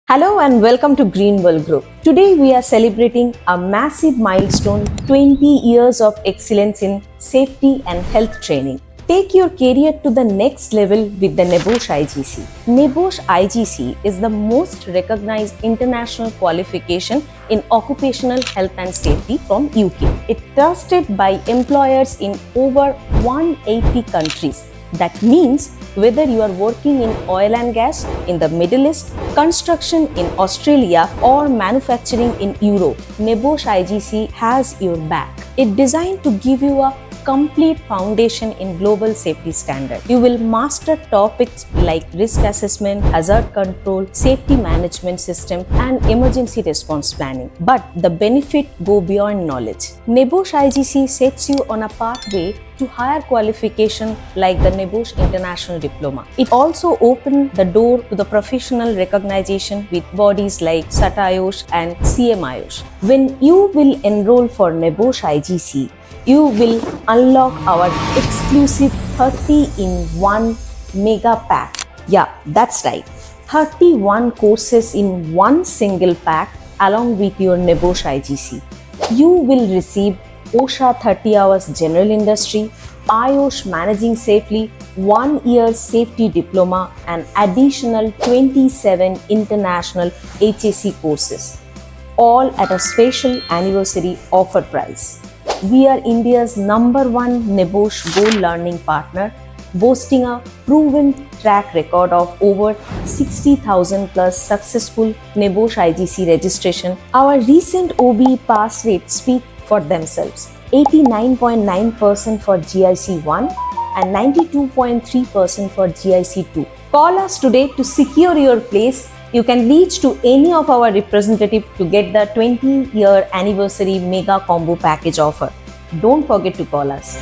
Hello and welcome to Green World Group. Today we are celebrating a massive milestone, 20 years of excellence in safety and health training. Take your career to the next level with the NEBOSH IGC. NEBOSH IGC is the most recognized international qualification in occupational health and safety from UK. It's trusted by employers in over 180 countries. That means whether you are working in oil and gas in the Middle East, construction in Australia or manufacturing in Europe, NEBOSH IGC has your back. It's designed to give you a complete foundation in global safety standards. You will master topics like risk assessment, hazard control, safety management system, and emergency response planning. But the benefit go beyond knowledge. NEBOSH IGC sets you on a pathway to higher qualification like the NEBOSH International Diploma. It also opened the door to the professional recognition with bodies like SATAYOSH and CMIOSH. When you will enroll for NEBOSH IGC, you will unlock our exclusive 30-in-1 mega pack. Yeah, that's right. 31 courses in one single pack along with your NEBOSH IGC. You will receive OSHA 30 hours general industry, IOSH managing safely, 1 year safety diploma and additional 27 international HAC courses, all at a special anniversary offer price. We are India's #1 NEBOSH Gold Learning Partner, boasting a proven track record of over 60,000 plus successful NEBOSH IGC registration. Our recent OBE pass rates speak for themselves. 89.9% for GIC 1 and 92.3% for GIC 2. Call us today to secure your place. You can reach to any of our representatives to get the 20-year anniversary mega combo package offer. Don't forget to call us.